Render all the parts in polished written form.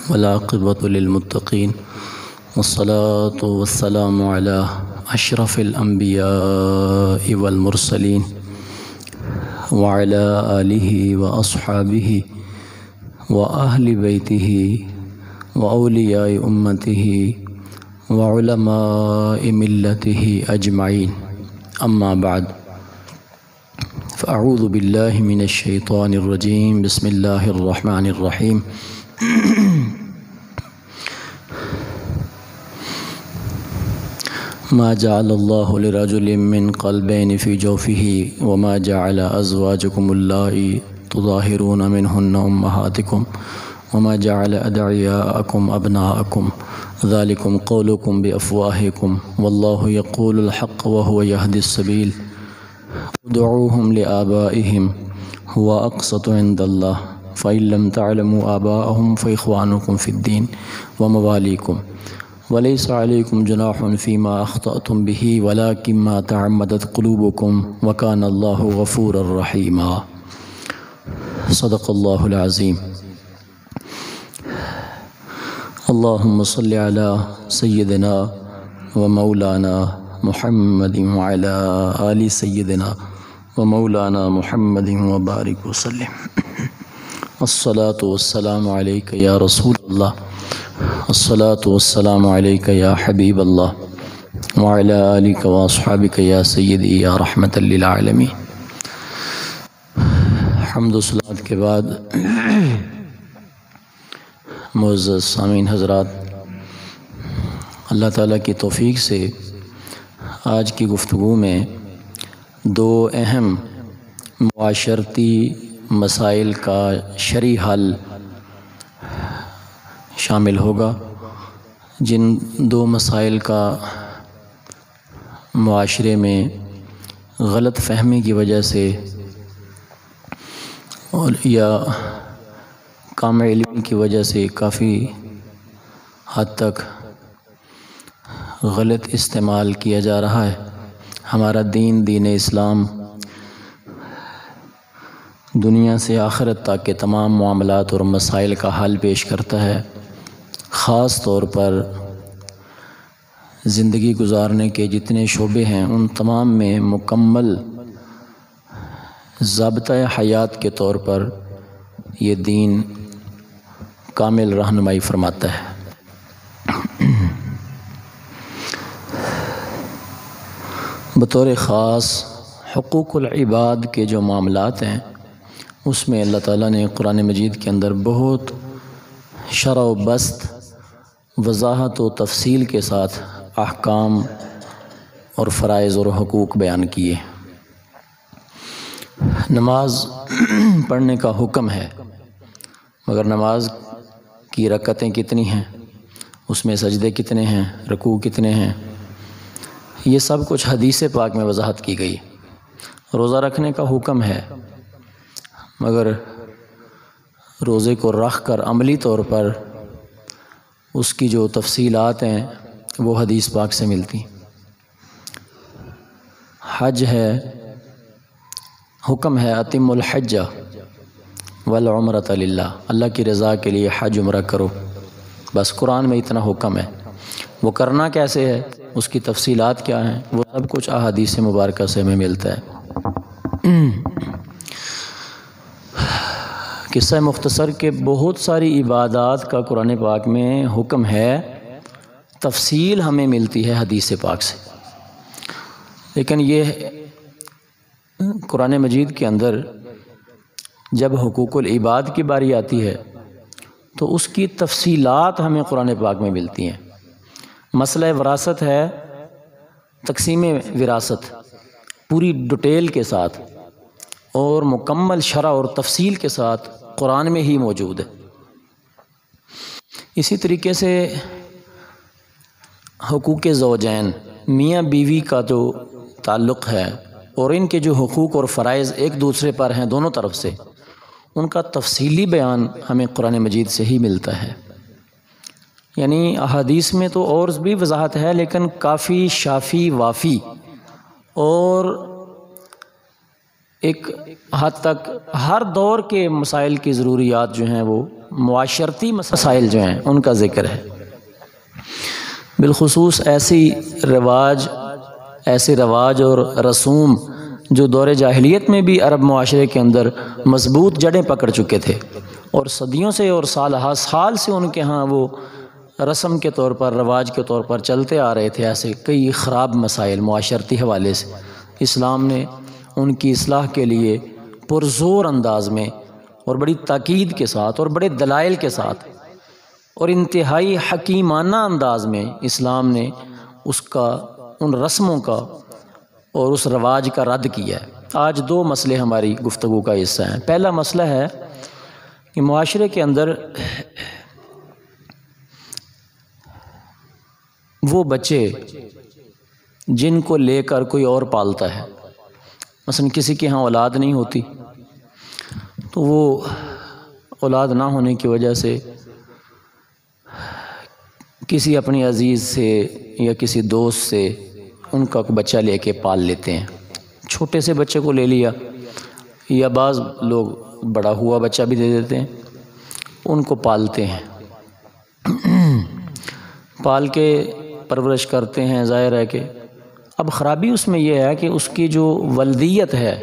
والعاقبۃ للمتقین والصلاة والسلام علی اشرف الانبیاء والمرسلین وعلی آلہ واصحابہ واہل بیتہ واولیاء امتہ وعلماء ملتہ اجمعین، اما بعد فاعوذ باللہ من الشیطان الرجیم، بسم اللہ الرحمن الرحیم۔ ما جعل اللہ لرجل من قلبین فی جوفہ وما جعل ازواجکم اللائي تظاہرون منہن امہاتکم وما جعل ادعیاءکم ابناءکم ذالکم قولکم بافواہکم واللہ یقول الحق وہو یہدی السبیل ادعوہم لآبائہم هو اقسط عند اللہ فإن لم تعلموا آباءهم فإخوانكم في الدين ومواليكم وليس عليكم جناح فيما أخطأتم به ولكن ما تعمدت قلوبكم وكان الله غفورا رحيما۔ صدق الله العظيم۔ اللهم صل على سيدنا ومولانا محمد وعلى آل سيدنا ومولانا محمد وبارك وسلم۔ الصلاة والسلام علیک یا رسول اللہ، الصلاة والسلام علیک یا حبیب اللہ، وعلی آلک واصحابک یا سیدی یا رحمت للعالمین۔ حمد و صلوات کے بعد معزز سامعین حضرات، اللہ تعالیٰ کی توفیق سے آج کی گفتگو میں دو اہم معاشرتی مسائل کا شرعی حل شامل ہوگا، جن دو مسائل کا معاشرے میں غلط فہمی کی وجہ سے اور یا کم علمی کی وجہ سے کافی حد تک غلط استعمال کیا جا رہا ہے۔ ہمارا دین اسلام دنیا سے آخرت تک کے تمام معاملات اور مسائل کا حل پیش کرتا ہے، خاص طور پر زندگی گزارنے کے جتنے شعبے ہیں ان تمام میں مکمل ضابطۂ حیات کے طور پر یہ دین کامل رہنمائی فرماتا ہے۔ بطور خاص حقوق العباد کے جو معاملات ہیں اس میں اللہ تعالیٰ نے قرآن مجید کے اندر بہت شرح و بسط، وضاحت و تفصیل کے ساتھ احکام اور فرائض اور حقوق بیان کیے۔ نماز پڑھنے کا حکم ہے، مگر نماز کی رکعتیں کتنی ہیں، اس میں سجدے کتنے ہیں، رکوع کتنے ہیں، یہ سب کچھ حدیث پاک میں وضاحت کی گئی۔ روزہ رکھنے کا حکم ہے، مگر روزے کو رکھ کر عملی طور پر اس کی جو تفصیلات ہیں وہ حدیث پاک سے ملتی۔ حج ہے، حکم ہے اتم الحج والعمرۃ للہ، اللہ کی رضا کے لیے حج عمرہ کرو، بس قرآن میں اتنا حکم ہے۔ وہ کرنا کیسے ہے، اس کی تفصیلات کیا ہیں، وہ سب کچھ احادیث مبارکہ سے ہمیں ملتا ہے۔ قصہ مختصر کے بہت ساری عبادات کا قرآن پاک میں حکم ہے، تفصیل ہمیں ملتی ہے حدیث پاک سے، لیکن یہ قرآن مجید کے اندر جب حقوق العباد کی باری آتی ہے تو اس کی تفصیلات ہمیں قرآن پاک میں ملتی ہیں۔ مسئلہ وراثت ہے، تقسیم وراثت پوری ڈیٹیل کے ساتھ اور مکمل شرح اور تفصیل کے ساتھ قرآن میں ہی موجود ہے۔ اسی طریقے سے حقوق زوجین، میاں بیوی کا جو تعلق ہے اور ان کے جو حقوق اور فرائض ایک دوسرے پر ہیں دونوں طرف سے، ان کا تفصیلی بیان ہمیں قرآن مجید سے ہی ملتا ہے۔ یعنی احادیث میں تو اور بھی وضاحت ہے، لیکن کافی شافی وافی اور ایک حد تک ہر دور کے مسائل کی ضروریات جو ہیں وہ معاشرتی مسائل جو ہیں ان کا ذکر ہے۔ بالخصوص ایسے رواج اور رسوم جو دور جاہلیت میں بھی عرب معاشرے کے اندر مضبوط جڑیں پکڑ چکے تھے اور صدیوں سے اور سال سے ان کے ہاں وہ رسم کے طور پر، رواج کے طور پر چلتے آ رہے تھے، ایسے کئی خراب مسائل معاشرتی حوالے سے اسلام نے ان کی اصلاح کے لیے پرزور انداز میں اور بڑی تاکید کے ساتھ اور بڑے دلائل کے ساتھ اور انتہائی حکیمانہ انداز میں اسلام نے ان رسموں کا اور اس رواج کا رد کیا ہے۔ آج دو مسئلے ہماری گفتگو کا حصہ ہیں۔ پہلا مسئلہ ہے کہ معاشرے کے اندر وہ بچے جن کو لے کر کوئی اور پالتا ہے، مثلا کسی کے ہاں اولاد نہیں ہوتی تو وہ اولاد نہ ہونے کی وجہ سے کسی اپنی عزیز سے یا کسی دوست سے ان کا بچہ لے کے پال لیتے ہیں۔ چھوٹے سے بچے کو لے لیا، یا بعض لوگ بڑا ہوا بچہ بھی دے دیتے ہیں، ان کو پالتے ہیں، پال کے پرورش کرتے ہیں۔ ظاہر ہے کہ اب خرابی اس میں یہ ہے کہ اس کی جو ولدیت ہے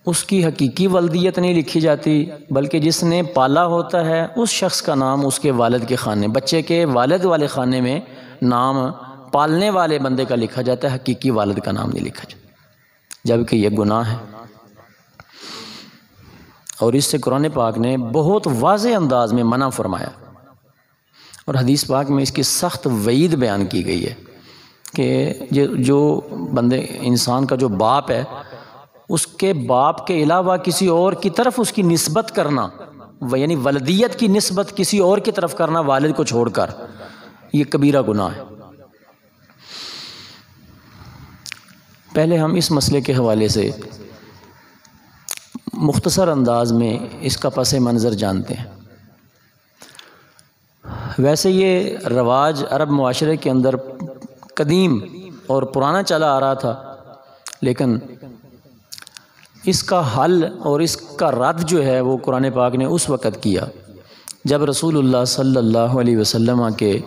اس کی حقیقی ولدیت نہیں لکھی جاتی، بلکہ جس نے پالا ہوتا ہے اس شخص کا نام اس کے والد کے خانے، بچے کے والد والے خانے میں نام پالنے والے بندے کا لکھا جاتا ہے، حقیقی والد کا نام نہیں لکھا جاتا، جبکہ یہ گناہ ہے۔ اور اس سے قرآن پاک نے بہت واضح انداز میں منع فرمایا، اور حدیث پاک میں اس کی سخت وعید بیان کی گئی ہے کہ جو بندے انسان کا جو باپ ہے اس کے باپ کے علاوہ کسی اور کی طرف اس کی نسبت کرنا، یعنی ولدیت کی نسبت کسی اور کی طرف کرنا والد کو چھوڑ کر، یہ کبیرہ گناہ ہے۔ پہلے ہم اس مسئلے کے حوالے سے مختصر انداز میں اس کا پس منظر جانتے ہیں۔ ویسے یہ رواج عرب معاشرے کے اندر قدیم اور پرانا چلا آ رہا تھا، لیکن اس کا حل اور اس کا رد جو ہے وہ قرآن پاک نے اس وقت کیا جب رسول اللہ صلی اللہ علیہ وسلم کے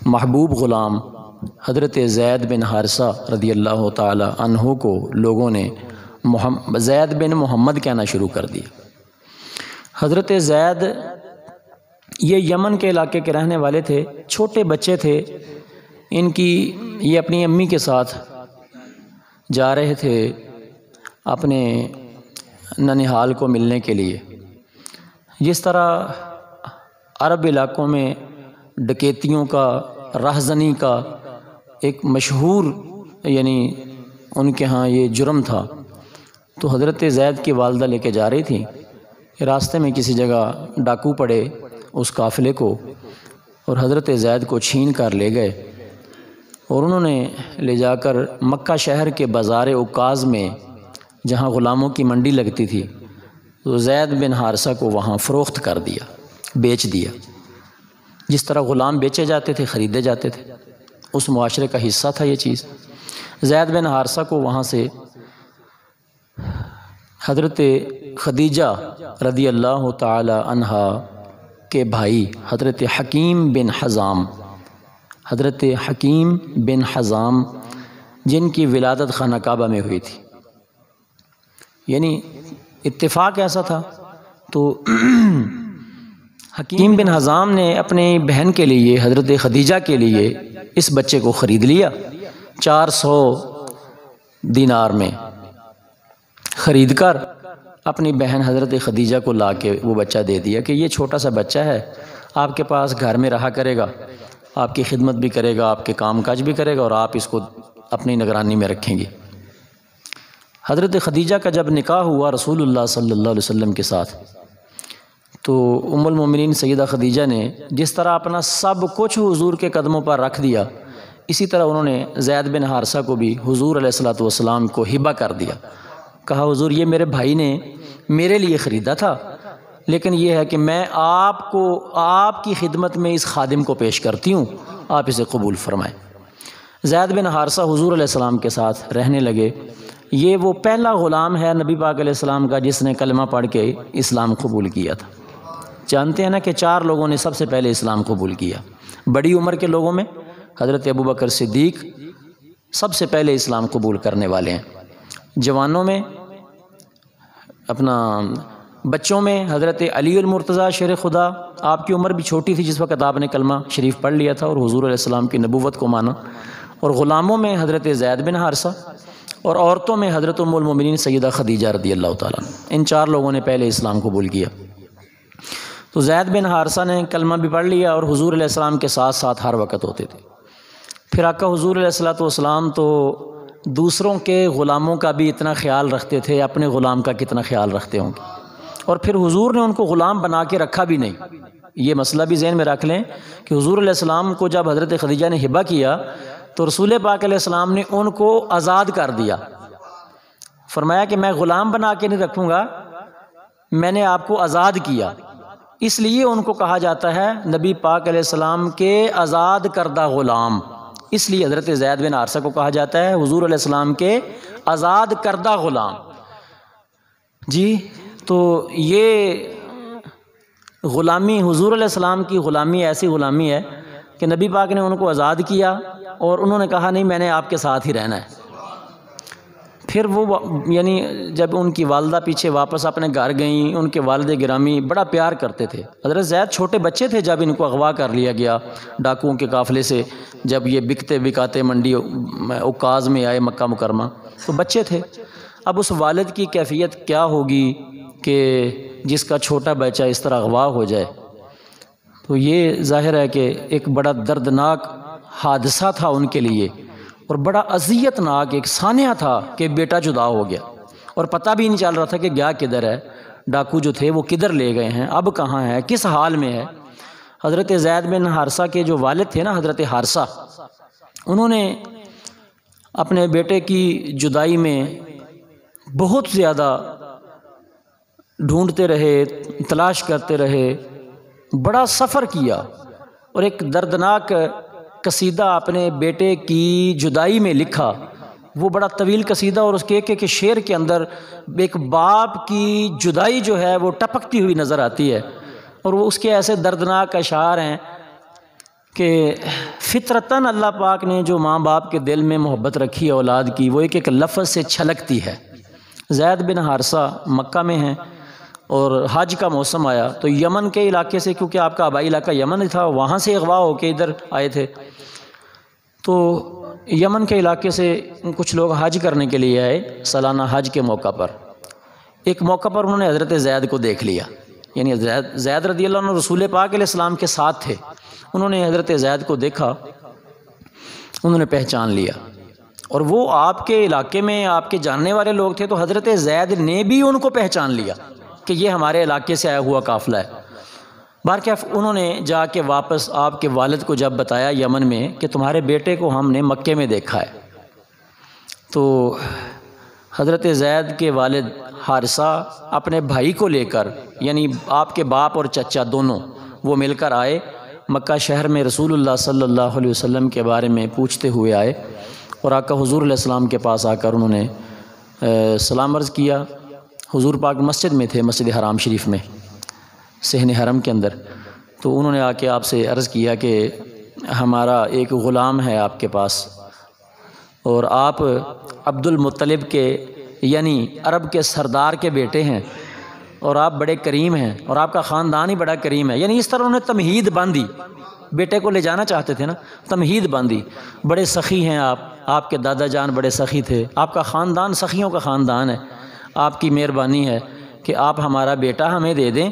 محبوب غلام حضرت زید بن حارثہ رضی اللہ تعالی عنہ کو لوگوں نے زید بن محمد کہنا شروع کر دیا۔ حضرت زید یہ یمن کے علاقے کے رہنے والے تھے، چھوٹے بچے تھے، یہ اپنی امی کے ساتھ جا رہے تھے اپنے ننیحال کو ملنے کے لیے۔ جس طرح عرب علاقوں میں ڈکیتیوں کا، رہزنی کا ایک مشہور یعنی ان کے ہاں یہ جرم تھا، تو حضرت زید کی والدہ لے کے جا رہی تھیں، راستے میں کسی جگہ ڈاکو پڑے اس قافلے کو اور حضرت زید کو چھین کر لے گئے، اور انہوں نے لے جا کر مکہ شہر کے بازار عکاظ میں جہاں غلاموں کی منڈی لگتی تھی تو زید بن حارثہ کو وہاں فروخت کر دیا، بیچ دیا۔ جس طرح غلام بیچے جاتے تھے، خریدے جاتے تھے، اس معاشرے کا حصہ تھا یہ چیز۔ زید بن حارثہ کو وہاں سے حضرت خدیجہ رضی اللہ تعالی عنہا کے بھائی حضرت حکیم بن حزام جن کی ولادت خانہ کعبہ میں ہوئی تھی، یعنی اتفاق ایسا تھا، تو حکیم بن حزام نے اپنی بہن کے لیے حضرت خدیجہ کے لیے اس بچے کو خرید لیا، 400 دینار میں خرید کر اپنی بہن حضرت خدیجہ کو لا کے وہ بچہ دے دیا کہ یہ چھوٹا سا بچہ ہے، آپ کے پاس گھر میں رہا کرے گا، آپ کی خدمت بھی کرے گا، آپ کے کام کاج بھی کرے گا، اور آپ اس کو اپنی نگرانی میں رکھیں گے۔ حضرت خدیجہ کا جب نکاح ہوا رسول اللہ صلی اللہ علیہ وسلم کے ساتھ، تو ام المومنین سیدہ خدیجہ نے جس طرح اپنا سب کچھ حضور کے قدموں پر رکھ دیا، اسی طرح انہوں نے زید بن حارثہ کو بھی حضور علیہ الصلوۃ والسلام کو ہبہ کر دیا۔ کہا حضور یہ میرے بھائی نے میرے لیے خریدا تھا، لیکن یہ ہے کہ میں آپ کو آپ کی خدمت میں اس خادم کو پیش کرتی ہوں، آپ اسے قبول فرمائیں۔ زید بن حارثہ حضور علیہ السلام کے ساتھ رہنے لگے۔ یہ وہ پہلا غلام ہے نبی پاک علیہ السلام کا جس نے کلمہ پڑھ کے اسلام قبول کیا تھا۔ جانتے ہیں نا کہ 4 لوگوں نے سب سے پہلے اسلام قبول کیا۔ بڑی عمر کے لوگوں میں حضرت ابوبکر صدیق سب سے پہلے اسلام قبول کرنے والے ہیں۔ جوانوں میں بچوں میں حضرت علی المرتضیٰ شیر خدا، آپ کی عمر بھی چھوٹی تھی جس وقت آپ نے کلمہ شریف پڑھ لیا تھا اور حضور علیہ السلام کی نبوت کو مانا۔ اور غلاموں میں حضرت زید بن حارثہ، اور عورتوں میں حضرت ام المومنین سیدہ خدیجہ رضی اللہ تعالیٰ عنہ۔ ان 4 لوگوں نے پہلے اسلام قبول کیا۔ تو زید بن حارثہ نے کلمہ بھی پڑھ لیا اور حضور علیہ السلام کے ساتھ ساتھ ہر وقت ہوتے تھے۔ پھر آقا حضور علیہ السلام تو دوسروں کے غلاموں کا بھی اتنا خیال رکھتے تھے، اپنے غلام کا کتنا خیال رکھتے ہوں گے۔ اور پھر حضور نے ان کو غلام بنا کے رکھا بھی نہیں۔ یہ مسئلہ بھی ذہن میں رکھ لیں کہ حضور علیہ السلام کو جب حضرت خدیجہ نے ہبہ کیا تو رسول پاک علیہ السلام نے ان کو آزاد کر دیا۔ فرمایا کہ میں غلام بنا کے نہیں رکھوں گا، میں نے آپ کو آزاد کیا۔ اس لیے ان کو کہا جاتا ہے نبی پاک علیہ السلام کے آزاد کردہ غلام۔ اس لیے حضرت زید بن حارثہ کو کہا جاتا ہے حضور علیہ السلام کے آزاد کردہ غلام۔ جی تو یہ غلامی، حضور علیہ السلام کی غلامی ایسی غلامی ہے کہ نبی پاک نے ان کو آزاد کیا اور انہوں نے کہا نہیں میں نے آپ کے ساتھ ہی رہنا ہے۔ پھر وہ یعنی جب ان کی والدہ پیچھے واپس اپنے گھر گئیں، ان کے والد گرامی بڑا پیار کرتے تھے۔ حضرت زید چھوٹے بچے تھے جب ان کو اغوا کر لیا گیا ڈاکوؤں کے قافلے سے، جب یہ بکتے بکاتے منڈی اوکاز میں آئے مکہ مکرمہ، تو بچے تھے۔ اب اس والد کی کیفیت کیا ہوگی کہ جس کا چھوٹا بچہ اس طرح اغوا ہو جائے؟ تو یہ ظاہر ہے کہ ایک بڑا دردناک حادثہ تھا ان کے لیے، اور بڑا اذیت ناک ایک سانحہ تھا کہ بیٹا جدا ہو گیا اور پتہ بھی نہیں چل رہا تھا کہ گیا کدھر ہے، ڈاکو جو تھے وہ کدھر لے گئے ہیں، اب کہاں ہے، کس حال میں ہے۔ حضرت زید بن حارثہ کے جو والد تھے نا حضرت حارثہ، انہوں نے اپنے بیٹے کی جدائی میں بہت زیادہ ڈھونڈتے رہے، تلاش کرتے رہے، بڑا سفر کیا، اور ایک دردناک قصیدہ اپنے بیٹے کی جدائی میں لکھا۔ وہ بڑا طویل قصیدہ، اور اس کے ایک شعر کے اندر ایک باپ کی جدائی جو ہے وہ ٹپکتی ہوئی نظر آتی ہے، اور وہ اس کے ایسے دردناک اشعار ہیں کہ فطرتاً اللہ پاک نے جو ماں باپ کے دل میں محبت رکھی ہے اولاد کی، وہ ایک ایک لفظ سے چھلکتی ہے۔ زید بن حارثہ مکہ میں ہیں اور حج کا موسم آیا تو یمن کے علاقے سے، کیونکہ آپ کا آبائی علاقہ یمن تھا، وہاں سے اغوا ہو کے ادھر آئے تھے، تو یمن کے علاقے سے کچھ لوگ حج کرنے کے لیے آئے سالانہ حج کے موقع پر۔ ایک موقع پر انہوں نے حضرت زید کو دیکھ لیا، یعنی زید رضی اللہ عنہ رسول پاک علیہ السلام کے ساتھ تھے، انہوں نے حضرت زید کو دیکھا، انہوں نے پہچان لیا، اور وہ آپ کے علاقے میں آپ کے جاننے والے لوگ تھے، تو حضرت زید نے بھی ان کو پہچان لیا کہ یہ ہمارے علاقے سے آیا ہوا قافلہ ہے۔ بہرکیف انہوں نے جا کے واپس آپ کے والد کو جب بتایا یمن میں کہ تمہارے بیٹے کو ہم نے مکے میں دیکھا ہے، تو حضرت زید کے والد حارثہ اپنے بھائی کو لے کر، یعنی آپ کے باپ اور چچا دونوں، وہ مل کر آئے مکہ شہر میں، رسول اللہ صلی اللہ علیہ وسلم کے بارے میں پوچھتے ہوئے آئے، اور آقا حضور علیہ السلام کے پاس آ کر انہوں نے سلام عرض کیا۔ حضور پاک مسجد میں تھے، مسجد حرام شریف میں، صحن حرم کے اندر، تو انہوں نے آ کے آپ سے عرض کیا کہ ہمارا ایک غلام ہے آپ کے پاس، اور آپ عبد المطلب کے یعنی عرب کے سردار کے بیٹے ہیں، اور آپ بڑے کریم ہیں، اور آپ کا خاندان ہی بڑا کریم ہے۔ یعنی اس طرح انہوں نے تمہید باندھی، بیٹے کو لے جانا چاہتے تھے نا، تمہید باندھی، بڑے سخی ہیں آپ کے دادا جان بڑے سخی تھے، آپ کا خاندان سخیوں کا خاندان ہے، آپ کی مہربانی ہے کہ آپ ہمارا بیٹا ہمیں دے دیں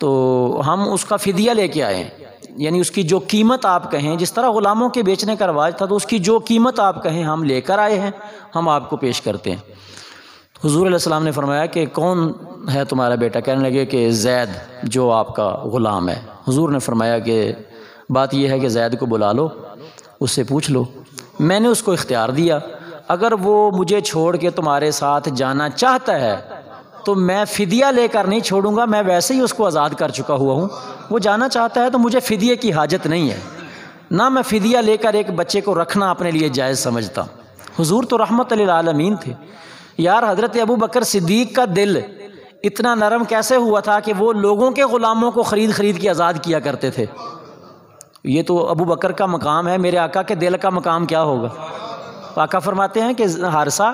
تو ہم اس کا فدیہ لے کے آئے ہیں، یعنی اس کی جو قیمت آپ کہیں، جس طرح غلاموں کے بیچنے کا رواج تھا، تو اس کی جو قیمت آپ کہیں ہم لے کر آئے ہیں، ہم آپ کو پیش کرتے ہیں۔ حضور علیہ السلام نے فرمایا کہ کون ہے تمہارا بیٹا؟ کہنے لگے کہ زید جو آپ کا غلام ہے۔ حضور نے فرمایا کہ بات یہ ہے کہ زید کو بلا لو، اس سے پوچھ لو، میں نے اس کو اختیار دیا، اگر وہ مجھے چھوڑ کے تمہارے ساتھ جانا چاہتا ہے تو میں فدیہ لے کر نہیں چھوڑوں گا، میں ویسے ہی اس کو آزاد کر چکا ہوا ہوں، وہ جانا چاہتا ہے تو مجھے فدیے کی حاجت نہیں ہے۔ نہ میں فدیہ لے کر ایک بچے کو رکھنا اپنے لیے جائز سمجھتا ہوں۔ حضور تو رحمت للعالمین تھے یار، حضرت ابو بکر صدیق کا دل اتنا نرم کیسے ہوا تھا کہ وہ لوگوں کے غلاموں کو خرید کے آزاد کیا کرتے تھے؟ یہ تو ابو بکر کا مقام ہے، میرے آقا کے دل کا مقام کیا ہوگا؟ آقا فرماتے ہیں کہ حارثہ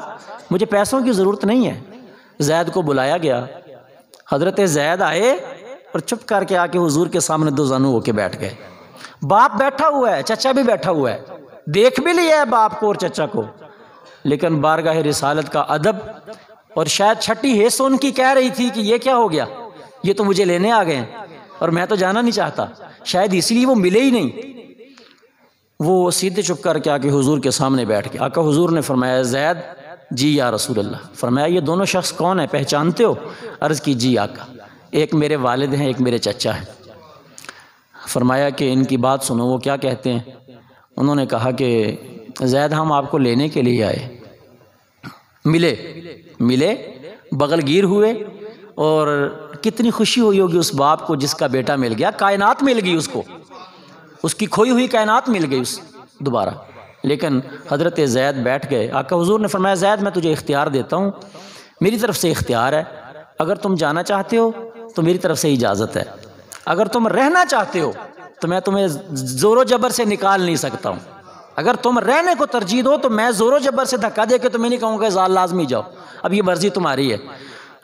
مجھے پیسوں کی ضرورت نہیں ہے۔ زید کو بلایا گیا، حضرت زید آئے اور چپ کر کے آ کے حضور کے سامنے دو زانو ہو کے بیٹھ گئے۔ باپ بیٹھا ہوا ہے، چچا بھی بیٹھا ہوا ہے، دیکھ بھی لیا ہے باپ کو اور چچا کو، لیکن بارگاہ رسالت کا ادب اور شاید چھٹی حیث ان کی کہہ رہی تھی کہ یہ کیا ہو گیا، یہ تو مجھے لینے آ گئے ہیں اور میں تو جانا نہیں چاہتا، شاید اس لیے وہ ملے ہی نہیں۔ وہ سیدھے چپ کر کے آ کے حضور کے سامنے بیٹھ گئے۔ آقا حضور نے فرمایا زید جی یا رسول اللہ۔ فرمایا یہ دونوں شخص کون ہیں، پہچانتے ہو؟ عرض کی جی آقا، ایک میرے والد ہیں، ایک میرے چچا ہیں۔ فرمایا کہ ان کی بات سنو، وہ کیا کہتے ہیں؟ انہوں نے کہا کہ زید ہم آپ کو لینے کے لیے آئے، ملے بغل گیر ہوئے، اور کتنی خوشی ہوئی ہوگی اس باپ کو جس کا بیٹا مل گیا، کائنات مل گئی اس کو، اس کی کھوئی ہوئی کائنات مل گئی اس دوبارہ۔ لیکن حضرت زید بیٹھ گئے۔ آقا حضور نے فرمایا زید میں تجھے اختیار دیتا ہوں، میری طرف سے اختیار ہے، اگر تم جانا چاہتے ہو تو میری طرف سے اجازت ہے، اگر تم رہنا چاہتے ہو تو میں تمہیں زور و جبر سے نکال نہیں سکتا ہوں، اگر تم رہنے کو ترجیح دو تو میں زور و جبر سے دھکا دے کے تمہیں نہیں کہوں گا لازمی جاؤ، اب یہ مرضی تمہاری ہے۔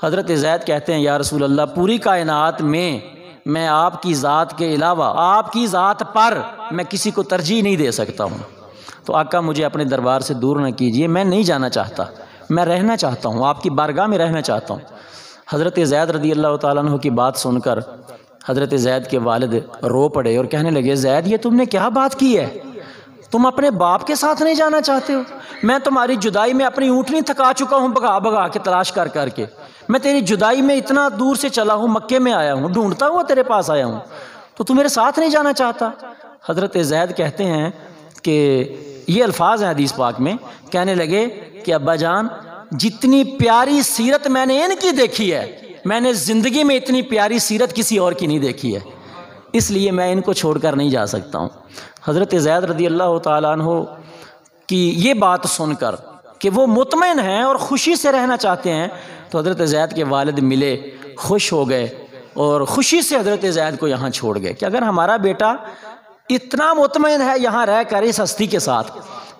حضرت زید کہتے ہیں یا رسول اللہ پوری کائنات میں آپ کی ذات کے علاوہ آپ کی ذات پر میں کسی کو ترجیح نہیں دے سکتا ہوں، تو آقا مجھے اپنے دربار سے دور نہ کیجیے، میں نہیں جانا چاہتا، میں رہنا چاہتا ہوں، آپ کی بارگاہ میں رہنا چاہتا ہوں۔ حضرت زید رضی اللہ تعالیٰ عنہ کی بات سن کر حضرت زید کے والد رو پڑے اور کہنے لگے زید یہ تم نے کیا بات کی ہے، تم اپنے باپ کے ساتھ نہیں جانا چاہتے ہو؟ میں تمہاری جدائی میں اپنی اونٹنی تھکا چکا ہوں، بھگا کے تلاش کر کے، میں تیری جدائی میں اتنا دور سے چلا ہوں، مکے میں آیا ہوں، ڈھونڈتا ہوا تیرے پاس آیا ہوں، تو تم میرے ساتھ نہیں جانا چاہتا؟ حضرت زید کہتے ہیں کہ یہ الفاظ ہیں حدیث پاک میں، کہنے لگے کہ ابا جان جتنی پیاری سیرت میں نے ان کی دیکھی ہے، میں نے زندگی میں اتنی پیاری سیرت کسی اور کی نہیں دیکھی ہے، اس لیے میں ان کو چھوڑ کر نہیں جا سکتا ہوں۔ حضرت زید رضی اللہ تعالیٰ عنہ کی یہ بات سن کر کہ وہ مطمئن ہیں اور خوشی سے رہنا چاہتے ہیں، تو حضرت زید کے والد ملے، خوش ہو گئے اور خوشی سے حضرت زید کو یہاں چھوڑ گئے کہ اگر ہمارا بیٹا اتنا مطمئن ہے یہاں رہ کر اس ہستی کے ساتھ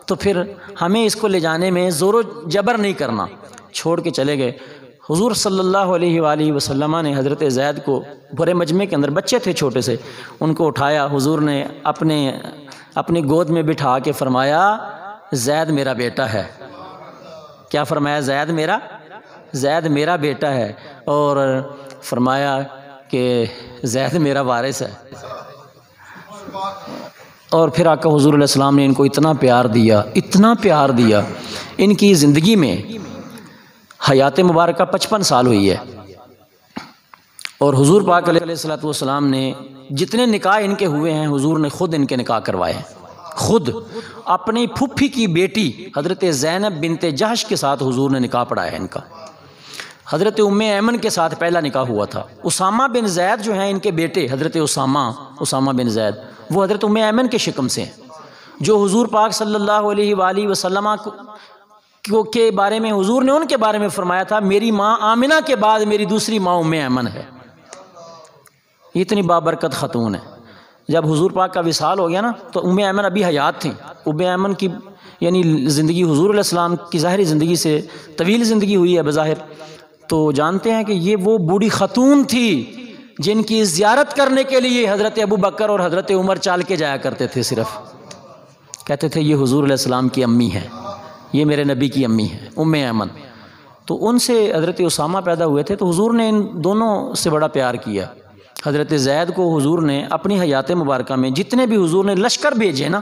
تو پھر ہمیں اس کو لے جانے میں زور و جبر نہیں کرنا، چھوڑ کے چلے گئے۔ حضور صلی اللہ علیہ وآلہ وسلم نے حضرت زید کو بھرے مجمع کے اندر، بچے تھے چھوٹے سے، ان کو اٹھایا، حضور نے اپنی گود میں بٹھا کے فرمایا زید میرا بیٹا ہے۔ کیا فرمایا؟ زید میرا بیٹا ہے، اور فرمایا کہ زید میرا وارث ہے۔ اور پھر آقا حضور علیہ السلام نے ان کو اتنا پیار دیا، ان کی زندگی میں حیات مبارکہ 55 سال ہوئی ہے، اور حضور پاک علیہ الصلوۃ والسلام نے جتنے نکاح ان کے ہوئے ہیں حضور نے خود ان کے نکاح کروائے ہیں، خود اپنی پھپھی کی بیٹی حضرت زینب بنت جحش کے ساتھ حضور نے نکاح پڑھایا ان کا۔ حضرت ام ایمن کے ساتھ پہلا نکاح ہوا تھا۔ اسامہ بن زید جو ہیں ان کے بیٹے، حضرت اسامہ بن زید، وہ حضرت ام ایمن کے شکم سے ہیں، جو حضور پاک صلی اللہ علیہ وآلہ وسلم کے بارے میں حضور نے ان کے بارے میں فرمایا تھا میری ماں آمنہ کے بعد میری دوسری ماں ام ایمن ہے۔ اتنی بابرکت خاتون ہے۔ جب حضور پاک کا وصال ہو گیا نا تو ام ایمن ابھی حیات تھیں۔ ام ایمن کی یعنی زندگی حضور علیہ السلام کی ظاہری زندگی سے طویل زندگی ہوئی ہے بظاہر، تو جانتے ہیں کہ یہ وہ بوڑھی خاتون تھی جن کی زیارت کرنے کے لیے حضرت ابو بکر اور حضرت عمر چال کے جایا کرتے تھے، صرف کہتے تھے یہ حضور علیہ السلام کی امی ہے، یہ میرے نبی کی امی ہے ام ایمن۔ تو ان سے حضرت اسامہ پیدا ہوئے تھے، تو حضور نے ان دونوں سے بڑا پیار کیا۔ حضرت زید کو حضور نے اپنی حیات مبارکہ میں جتنے بھی حضور نے لشکر بھیجے نا،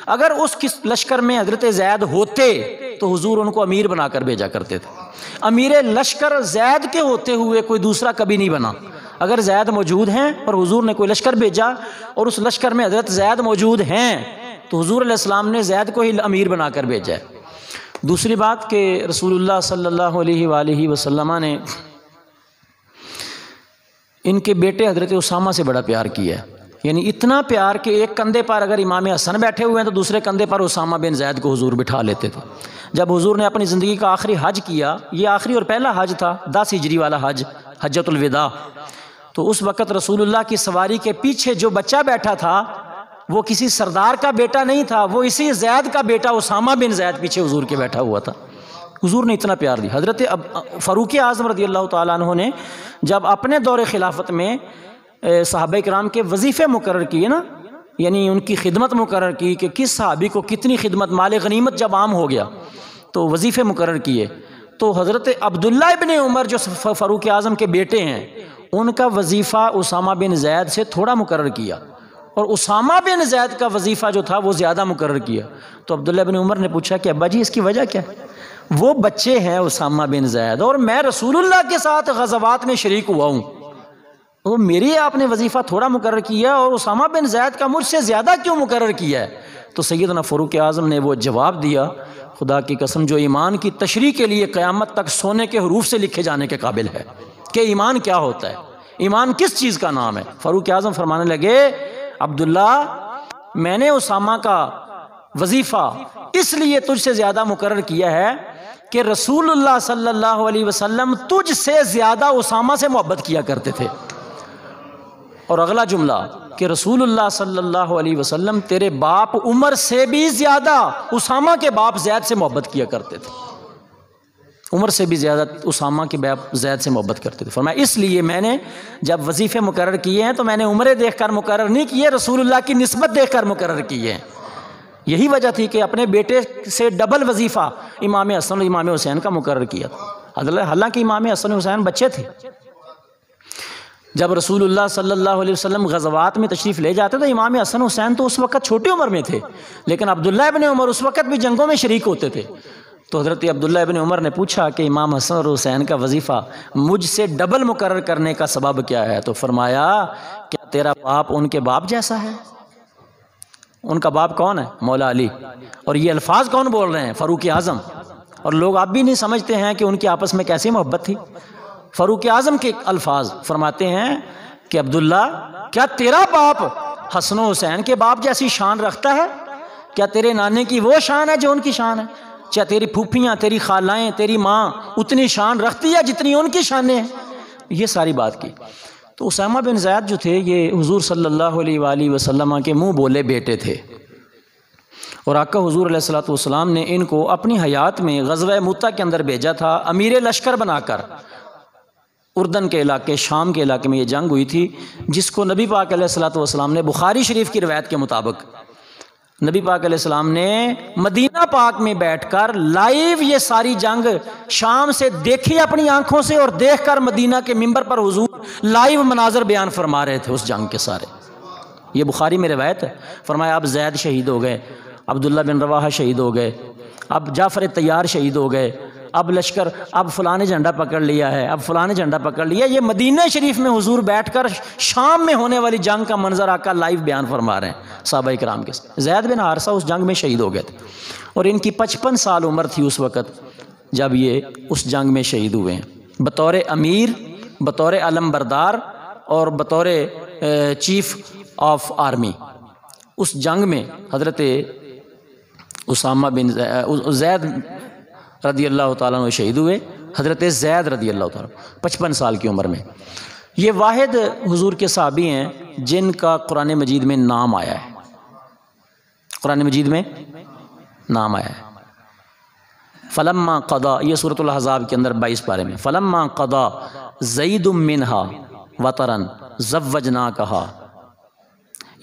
اگر اس لشکر میں حضرت زید ہوتے تو حضور ان کو امیر بنا کر بھیجا کرتے تھے۔ امیر لشکر زید کے ہوتے ہوئے کوئی دوسرا کبھی نہیں بنا۔ اگر زید موجود ہیں اور حضور نے کوئی لشکر بھیجا اور اس لشکر میں حضرت زید موجود ہیں تو حضور علیہ السلام نے زید کو ہی امیر بنا کر بھیجا ہے۔ دوسری بات کہ رسول اللہ صلی اللہ علیہ وآلہ وسلم نے ان کے بیٹے حضرت اسامہ سے بڑا پیار کیا ہے۔ یعنی اتنا پیار کہ ایک کندھے پر اگر امام حسن بیٹھے ہوئے ہیں تو دوسرے کندھے پر اسامہ بن زید کو حضور بٹھا لیتے تھے۔ جب حضور نے اپنی زندگی کا آخری حج کیا، یہ آخری اور پہلا حج تھا، 10 ہجری والا حج، حجۃ الوداع، تو اس وقت رسول اللہ کی سواری کے پیچھے جو بچہ بیٹھا تھا وہ کسی سردار کا بیٹا نہیں تھا، وہ اسی زید کا بیٹا اسامہ بن زید پیچھے حضور کے بیٹھا ہوا تھا۔ حضور نے اتنا پیار دیا۔ حضرت فاروق اعظم رضی اللہ تعالیٰ عنہ نے جب اپنے دور خلافت میں صحابہ کرام کے وظیفے مقرر کیے نا، یعنی ان کی خدمت مقرر کی کہ کس صحابی کو کتنی خدمت، مال غنیمت جب عام ہو گیا تو وظیفے مقرر کیے، تو حضرت عبداللہ ابن عمر جو فاروق اعظم کے بیٹے ہیں ان کا وظیفہ اسامہ بن زید سے تھوڑا مقرر کیا، اور اسامہ بن زید کا وظیفہ جو تھا وہ زیادہ مقرر کیا۔ تو عبداللہ بن عمر نے پوچھا کہ ابا جی اس کی وجہ کیا ہے؟ وہ بچے ہیں اسامہ بن زید اور میں رسول اللہ کے ساتھ غزوات میں شریک ہوا ہوں، وہ میری آپ نے وظیفہ تھوڑا مقرر کیا اور اسامہ بن زید کا مجھ سے زیادہ کیوں مقرر کیا ہے؟ تو سیدنا فاروق اعظم نے وہ جواب دیا، خدا کی قسم جو ایمان کی تشریح کے لیے قیامت تک سونے کے حروف سے لکھے جانے کے قابل ہے کہ ایمان کیا ہوتا ہے، ایمان کس چیز کا نام ہے۔ فاروق اعظم فرمانے لگے عبداللہ میں نے اسامہ کا وظیفہ اس لیے تجھ سے زیادہ مقرر کیا ہے کہ رسول اللہ صلی اللہ علیہ وسلم تجھ سے زیادہ اسامہ سے محبت کیا کرتے تھے، اور اگلا جملہ کہ رسول اللہ صلی اللہ علیہ وسلم تیرے باپ عمر سے بھی زیادہ اسامہ کے باپ زید سے محبت کیا کرتے تھے، عمر سے بھی زیادہ اسامہ کے باپ زید سے محبت کرتے تھے۔ فرمایا اس لیے میں نے جب وظیفے مقرر کیے ہیں تو میں نے عمریں دیکھ کر مقرر نہیں کیے، رسول اللہ کی نسبت دیکھ کر مقرر کیے ہیں۔ یہی وجہ تھی کہ اپنے بیٹے سے ڈبل وظیفہ امام حسن اور امام حسین کا مقرر کیا تھا، حالانکہ امام حسن و حسین بچے تھے۔ جب رسول اللہ صلی اللہ علیہ وسلم غزوات میں تشریف لے جاتے تو امام حسن حسین تو اس وقت چھوٹی عمر میں تھے، لیکن عبداللہ ابن عمر اس وقت بھی جنگوں میں شریک ہوتے تھے۔ تو حضرت عبداللہ ابن عمر نے پوچھا کہ امام حسن اور حسین کا وظیفہ مجھ سے ڈبل مقرر کرنے کا سبب کیا ہے؟ تو فرمایا کیا تیرا باپ ان کے باپ جیسا ہے؟ ان کا باپ کون ہے؟ مولا علی۔ اور یہ الفاظ کون بول رہے ہیں؟ فاروق اعظم۔ اور لوگ اب بھی نہیں سمجھتے ہیں کہ ان کی آپس میں کیسی محبت تھی۔ فاروق اعظم کے الفاظ فرماتے ہیں کہ عبداللہ کیا تیرا باپ حسن و حسین کے باپ جیسی شان رکھتا ہے؟ کیا تیرے نانے کی وہ شان ہے جو ان کی شان ہے؟ کیا تیری پھوپھیاں، تیری خالائیں، تیری ماں اتنی شان رکھتی ہے جتنی ان کی شانیں ہیں؟ یہ ساری بات کی۔ تو اسامہ بن زید جو تھے یہ حضور صلی اللہ علیہ وآلہ وسلم کے منہ بولے بیٹے تھے، اور آقا حضور علیہ الصلوۃ والسلام نے ان کو اپنی حیات میں غزوہ موطا کے اندر بھیجا تھا امیر لشکر بنا کر۔ اردن کے علاقے، شام کے علاقے میں یہ جنگ ہوئی تھی، جس کو نبی پاک علیہ الصلوۃ والسلام نے بخاری شریف کی روایت کے مطابق نبی پاک علیہ السلام نے مدینہ پاک میں بیٹھ کر لائیو یہ ساری جنگ شام سے دیکھی اپنی آنکھوں سے، اور دیکھ کر مدینہ کے ممبر پر حضور لائیو مناظر بیان فرما رہے تھے اس جنگ کے سارے۔ یہ بخاری میں روایت ہے۔ فرمایا اب زید شہید ہو گئے، عبداللہ بن رواحہ شہید ہو گئے، اب جعفر طیار شہید ہو گئے، اب لشکر، اب فلاں نے جھنڈا پکڑ لیا ہے، اب فلاں نے جھنڈا پکڑ لیا۔ یہ مدینہ شریف میں حضور بیٹھ کر شام میں ہونے والی جنگ کا منظر آقا لائیو بیان فرما رہے ہیں صحابہ کرام کے ساتھ۔ زید بن حارثہ اس جنگ میں شہید ہو گئے تھے، اور ان کی 55 سال عمر تھی اس وقت جب یہ اس جنگ میں شہید ہوئے ہیں، بطور امیر، بطور علم بردار، اور بطور چیف آف آرمی۔ اس جنگ میں حضرت اسامہ بن زید رضی اللہ تعالیٰ عنہ شہید ہوئے، حضرت زید رضی اللہ تعالیٰ 55 سال کی عمر میں۔ یہ واحد حضور کے صحابی ہیں جن کا قرآن مجید میں نام آیا ہے، قرآن مجید میں نام آیا ہے۔ فلما قضا، یہ سورۃ الاحزاب کے اندر 22 پارے میں، فلما قضا زید منہا وطرن زوجناکہا،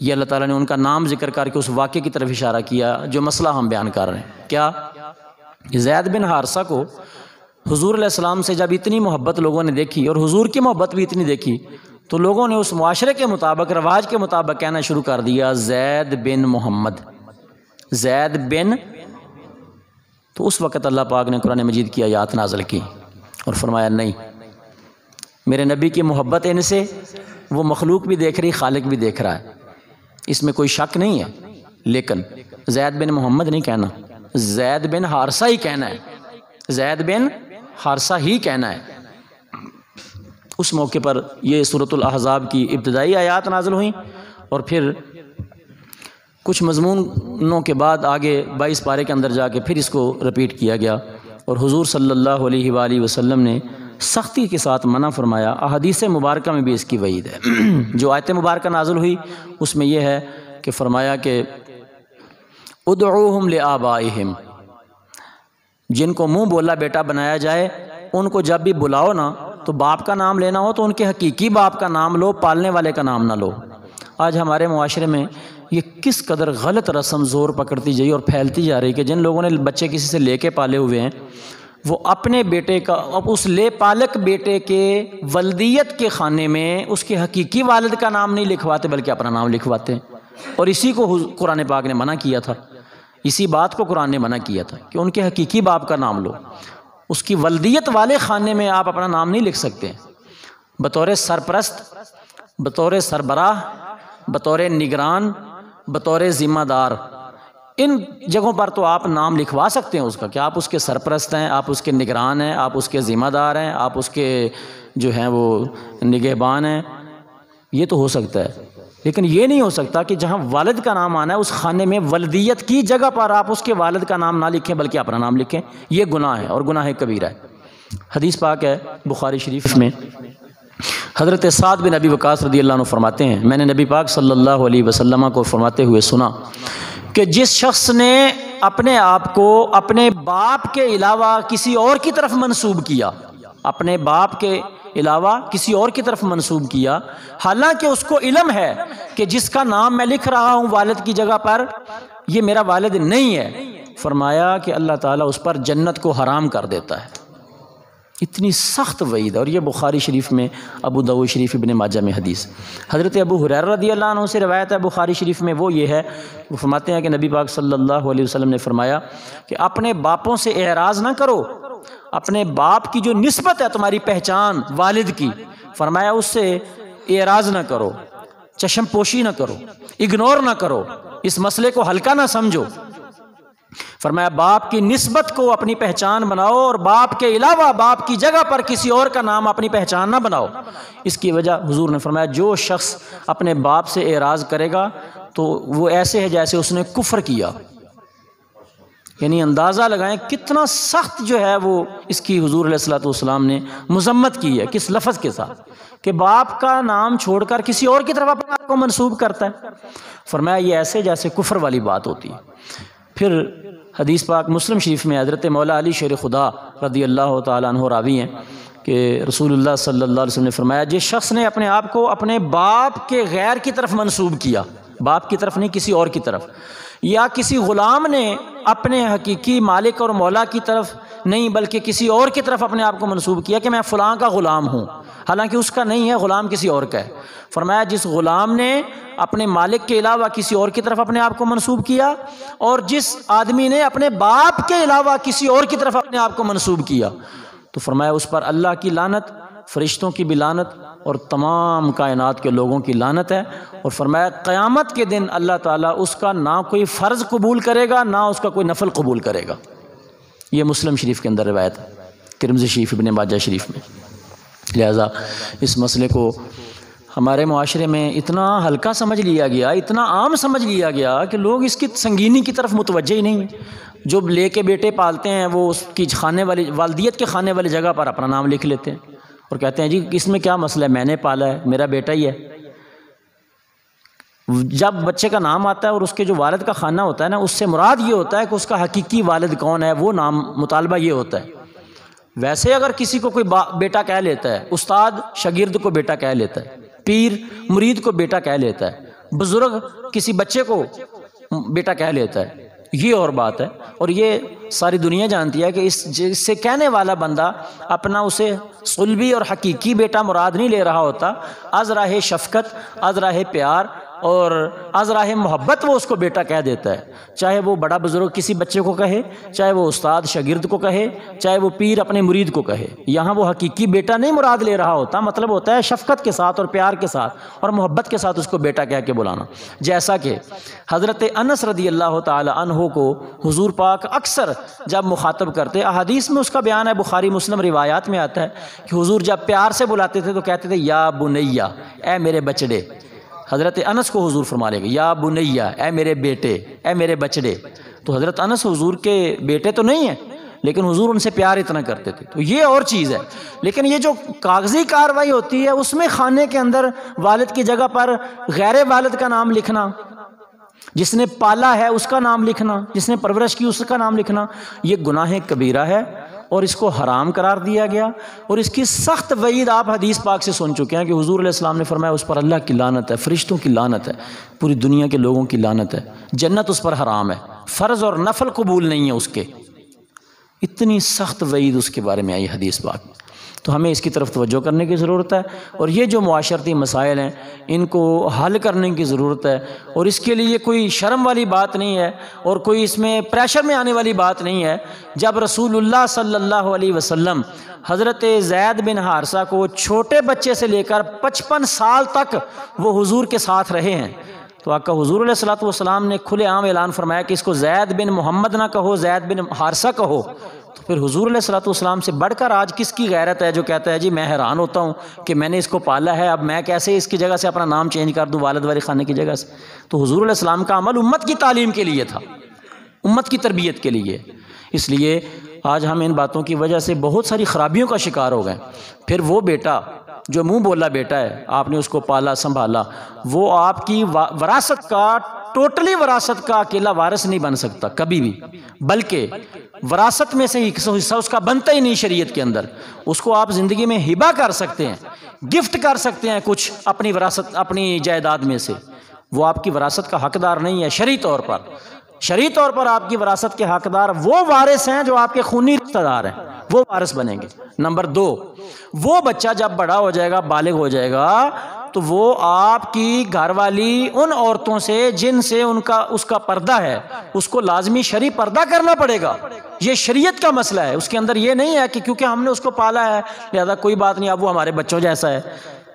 یہ اللہ تعالیٰ نے ان کا نام ذکر کر کے اس واقعے کی طرف اشارہ کیا جو مسئلہ ہم بیان کر رہے ہیں۔ کیا؟ زید بن حارثہ کو حضور علیہ السلام سے جب اتنی محبت لوگوں نے دیکھی، اور حضور کی محبت بھی اتنی دیکھی، تو لوگوں نے اس معاشرے کے مطابق، رواج کے مطابق کہنا شروع کر دیا زید بن محمد، زید بن۔ تو اس وقت اللہ پاک نے قرآن مجید کی آیات نازل کی اور فرمایا نہیں، میرے نبی کی محبت ان سے وہ مخلوق بھی دیکھ رہی، خالق بھی دیکھ رہا ہے، اس میں کوئی شک نہیں ہے، لیکن زید بن محمد نہیں کہنا، زید بن حارثہ ہی کہنا ہے، زید بن حارثہ ہی کہنا ہے۔ اس موقع پر یہ سورۃ الاحزاب کی ابتدائی آیات نازل ہوئیں، اور پھر کچھ مضمونوں کے بعد آگے 22 پارے کے اندر جا کے پھر اس کو رپیٹ کیا گیا، اور حضور صلی اللہ علیہ وآلہ وسلم نے سختی کے ساتھ منع فرمایا۔ احادیث مبارکہ میں بھی اس کی وعید ہے۔ جو آیت مبارکہ نازل ہوئی اس میں یہ ہے کہ فرمایا کہ ادعوہم لآبائہم، جن کو منہ بولا بیٹا بنایا جائے ان کو جب بھی بلاؤ نا تو باپ کا نام لینا ہو تو ان کے حقیقی باپ کا نام لو، پالنے والے کا نام نہ لو۔ آج ہمارے معاشرے میں یہ کس قدر غلط رسم زور پکڑتی جائی اور پھیلتی جا رہی کہ جن لوگوں نے بچے کسی سے لے کے پالے ہوئے ہیں وہ اپنے بیٹے کا، اب اس لے پالک بیٹے کے ولدیت کے خانے میں اس کے حقیقی والد کا نام نہیں لکھواتے بلکہ اپنا نام لکھواتے ہیں، اور اسی کو قرآن پاک نے منع کیا تھا، اسی بات کو قرآن نے منع کیا تھا کہ ان کے حقیقی باپ کا نام لو، اس کی ولدیت والے خانے میں آپ اپنا نام نہیں لکھ سکتے۔ بطور سرپرست، بطور سربراہ، بطور نگران، بطور ذمہ دار، ان جگہوں پر تو آپ نام لکھوا سکتے ہیں اس کا کہ آپ اس کے سرپرست ہیں، آپ اس کے نگران ہیں، آپ اس کے ذمہ دار ہیں، آپ اس کے جو ہیں وہ نگہبان ہیں، یہ تو ہو سکتا ہے، لیکن یہ نہیں ہو سکتا کہ جہاں والد کا نام آنا ہے اس خانے میں ولدیت کی جگہ پر آپ اس کے والد کا نام نہ لکھیں بلکہ اپنا نام لکھیں۔ یہ گناہ ہے اور گناہ کبیرہ ہے۔ حدیث پاک ہے بخاری شریف میں، حضرت سعد بن ابی وقاص رضی اللہ عنہ فرماتے ہیں میں نے نبی پاک صلی اللہ علیہ وسلم کو فرماتے ہوئے سنا کہ جس شخص نے اپنے آپ کو اپنے باپ کے علاوہ کسی اور کی طرف منسوب کیا، اپنے باپ کے علاوہ کسی اور کی طرف منسوب کیا، حالانکہ اس کو علم ہے کہ جس کا نام میں لکھ رہا ہوں والد کی جگہ پر یہ میرا والد نہیں ہے، فرمایا کہ اللہ تعالیٰ اس پر جنت کو حرام کر دیتا ہے۔ اتنی سخت وعید، اور یہ بخاری شریف میں، ابو داؤد شریف، ابن ماجہ میں حدیث۔ حضرت ابو ہریرہ رضی اللہ عنہ سے روایت ہے بخاری شریف میں، وہ یہ ہے، وہ فرماتے ہیں کہ نبی پاک صلی اللہ علیہ وسلم نے فرمایا کہ اپنے باپوں سے اعراض نہ کرو، اپنے باپ کی جو نسبت ہے تمہاری پہچان والد کی، فرمایا اس سے اعراض نہ کرو، چشم پوشی نہ کرو، اگنور نہ کرو، اس مسئلے کو ہلکا نہ سمجھو۔ فرمایا باپ کی نسبت کو اپنی پہچان بناؤ اور باپ کے علاوہ باپ کی جگہ پر کسی اور کا نام اپنی پہچان نہ بناؤ۔ اس کی وجہ حضور نے فرمایا جو شخص اپنے باپ سے اعراض کرے گا تو وہ ایسے ہے جیسے اس نے کفر کیا۔ یعنی اندازہ لگائیں کتنا سخت جو ہے وہ اس کی حضور علیہ الصلوۃ والسلام نے مذمت کی ہے، کس لفظ کے ساتھ کہ باپ کا نام چھوڑ کر کسی اور کی طرف اپنے آپ کو منسوب کرتا ہے۔ فرمایا یہ ایسے جیسے کفر والی بات ہوتی ہے۔ پھر حدیث پاک مسلم شریف میں حضرت مولا علی شیر خدا رضی اللہ تعالیٰ عنہ راوی ہیں کہ رسول اللہ صلی اللہ علیہ وسلم نے فرمایا جس شخص نے اپنے آپ کو اپنے باپ کے غیر کی طرف منسوب کیا، باپ کی طرف نہیں کسی اور کی طرف، یا کسی غلام نے اپنے حقیقی مالک اور مولا کی طرف نہیں بلکہ کسی اور کی طرف اپنے آپ کو منسوب کیا کہ میں فلاں کا غلام ہوں، حالانکہ اس کا نہیں ہے، غلام کسی اور کا ہے۔ فرمایا جس غلام نے اپنے مالک کے علاوہ کسی اور کی طرف اپنے آپ کو منسوب کیا، اور جس آدمی نے اپنے باپ کے علاوہ کسی اور کی طرف اپنے آپ کو منسوب کیا، تو فرمایا اس پر اللہ کی لعنت، فرشتوں کی بھی لعنت اور تمام کائنات کے لوگوں کی لعنت ہے، اور فرمایا قیامت کے دن اللہ تعالیٰ اس کا نہ کوئی فرض قبول کرے گا نہ اس کا کوئی نفل قبول کرے گا۔ یہ مسلم شریف کے اندر روایت ہے، ترمذی شریف، ابن ماجہ شریف میں۔ لہذا اس مسئلے کو ہمارے معاشرے میں اتنا ہلکا سمجھ لیا گیا، اتنا عام سمجھ لیا گیا کہ لوگ اس کی سنگینی کی طرف متوجہ ہی نہیں ہیں۔ جو لے کے بیٹے پالتے ہیں وہ اس کی خانے والی والدیت کے خانے والی جگہ پر اپنا نام لکھ لیتے ہیں اور کہتے ہیں جی اس میں کیا مسئلہ ہے، میں نے پالا ہے، میرا بیٹا ہی ہے۔ جب بچے کا نام آتا ہے اور اس کے جو والد کا خانہ ہوتا ہے نا، اس سے مراد یہ ہوتا ہے کہ اس کا حقیقی والد کون ہے، وہ نام مطالبہ یہ ہوتا ہے۔ ویسے اگر کسی کو کوئی بیٹا کہہ لیتا ہے، استاد شاگرد کو بیٹا کہہ لیتا ہے، پیر مرید کو بیٹا کہہ لیتا ہے، بزرگ کسی بچے کو بیٹا کہہ لیتا ہے، یہ اور بات ہے۔ اور یہ ساری دنیا جانتی ہے کہ اس سے کہنے والا بندہ اپنا اسے صلبی اور حقیقی بیٹا مراد نہیں لے رہا ہوتا، از راہ شفقت، از راہ پیار اور از راہ محبت وہ اس کو بیٹا کہہ دیتا ہے، چاہے وہ بڑا بزرگ کسی بچے کو کہے، چاہے وہ استاد شاگرد کو کہے، چاہے وہ پیر اپنے مرید کو کہے۔ یہاں وہ حقیقی بیٹا نہیں مراد لے رہا ہوتا، مطلب ہوتا ہے شفقت کے ساتھ اور پیار کے ساتھ اور محبت کے ساتھ اس کو بیٹا کہہ کے بلانا۔ جیسا کہ حضرت انس رضی اللہ تعالی عنہ کو حضور پاک اکثر جب مخاطب کرتے، احادیث میں اس کا بیان ہے، بخاری مسلم روایات میں آتا ہے کہ حضور جب پیار سے بلاتے تھے تو کہتے تھے یا بنیا، اے میرے بچڑے۔ حضرت انس کو حضور فرما لے گا یا بنیہ، اے میرے بیٹے، اے میرے بچڑے. تو حضرت انس حضور کے بیٹے تو نہیں ہیں، لیکن حضور ان سے پیار اتنا کرتے تھے. تو یہ اور چیز ہے. لیکن یہ جو کاغذی کارروائی ہوتی ہے اس میں خانے کے اندر والد کی جگہ پر غیر والد کا نام لکھنا، جس نے پالا ہے اس کا نام لکھنا، جس نے پرورش کی اس کا نام لکھنا، یہ گناہ کبیرہ ہے اور اس کو حرام قرار دیا گیا. اور اس کی سخت وعید آپ حدیث پاک سے سن چکے ہیں کہ حضور علیہ السلام نے فرمایا اس پر اللہ کی لعنت ہے، فرشتوں کی لعنت ہے، پوری دنیا کے لوگوں کی لعنت ہے، جنت اس پر حرام ہے، فرض اور نفل قبول نہیں ہے اس کے. اتنی سخت وعید اس کے بارے میں آئی حدیث پاک. تو ہمیں اس کی طرف توجہ کرنے کی ضرورت ہے، اور یہ جو معاشرتی مسائل ہیں ان کو حل کرنے کی ضرورت ہے. اور اس کے لیے کوئی شرم والی بات نہیں ہے اور کوئی اس میں پریشر میں آنے والی بات نہیں ہے. جب رسول اللہ صلی اللہ علیہ وسلم حضرت زید بن حارثہ کو چھوٹے بچے سے لے کر 55 سال تک وہ حضور کے ساتھ رہے ہیں، تو آقا حضور علیہ الصلوۃ والسلام نے کھلے عام اعلان فرمایا کہ اس کو زید بن محمد نہ کہو، زید بن حارثہ کہو. تو پھر حضور علیہ الصلوۃ والسلام سے بڑھ کر آج کس کی غیرت ہے جو کہتا ہے جی میں حیران ہوتا ہوں کہ میں نے اس کو پالا ہے، اب میں کیسے اس کی جگہ سے اپنا نام چینج کر دوں والد والی خانے کی جگہ سے. تو حضور علیہ السلام کا عمل امت کی تعلیم کے لیے تھا، امت کی تربیت کے لیے. اس لیے آج ہم ان باتوں کی وجہ سے بہت ساری خرابیوں کا شکار ہو گئے. پھر وہ بیٹا جو منہ بولا بیٹا ہے، آپ نے اس کو پالا سنبھالا، وہ آپ کی وراثت کا ٹوٹلی وراثت کا اکیلا وارث نہیں بن سکتا کبھی بھی، بلکہ وراثت میں سے حصہ اس کا بنتا ہی نہیں شریعت کے اندر. اس کو آپ زندگی میں ہبہ کر سکتے ہیں، گفٹ کر سکتے ہیں کچھ اپنی وراثت، اپنی جائیداد میں سے. وہ آپ کی وراثت کا حقدار نہیں ہے شرعی طور پر. شرعی طور پر آپ کی وراثت کے حقدار وہ وارث ہیں جو آپ کے خونی رشتہ دار ہیں، وہ وارث بنیں گے. نمبر 2، وہ بچہ جب بڑا ہو جائے گا، بالغ ہو جائے گا، تو وہ آپ کی گھر والی ان عورتوں سے جن سے اس کا پردہ ہے، اس کو لازمی شرعی پردہ کرنا پڑے گا. یہ شریعت کا مسئلہ ہے. اس کے اندر یہ نہیں ہے کہ کیونکہ ہم نے اس کو پالا ہے لہذا کوئی بات نہیں، اب وہ ہمارے بچوں جیسا ہے.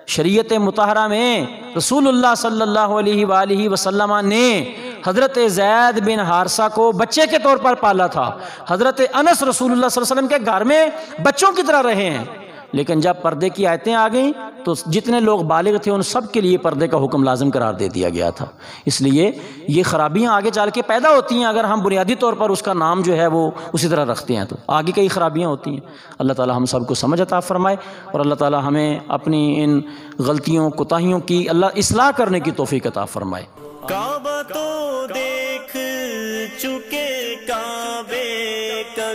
شریعت مطہرہ میں رسول اللہ صلی اللہ علیہ وآلہ وسلم نے حضرت زید بن حارثہ کو بچے کے طور پر پالا تھا. حضرت انس رسول اللہ صلی اللہ علیہ وسلم کے گھر میں بچوں کی طرح رہے ہیں. لیکن جب پردے کی آیتیں آ گئیں تو جتنے لوگ بالغ تھے ان سب کے لیے پردے کا حکم لازم قرار دے دیا گیا تھا. اس لیے یہ خرابیاں آگے چل کے پیدا ہوتی ہیں اگر ہم بنیادی طور پر اس کا نام جو ہے وہ اسی طرح رکھتے ہیں، تو آگے کئی خرابیاں ہوتی ہیں. اللہ تعالی ہم سب کو سمجھ عطا فرمائے، اور اللہ تعالی ہمیں اپنی ان غلطیوں کوتاہیوں کی اللہ اصلاح کرنے کی توفیق عطا فرمائے. کعبہ تو دیکھ چکے کعبے کا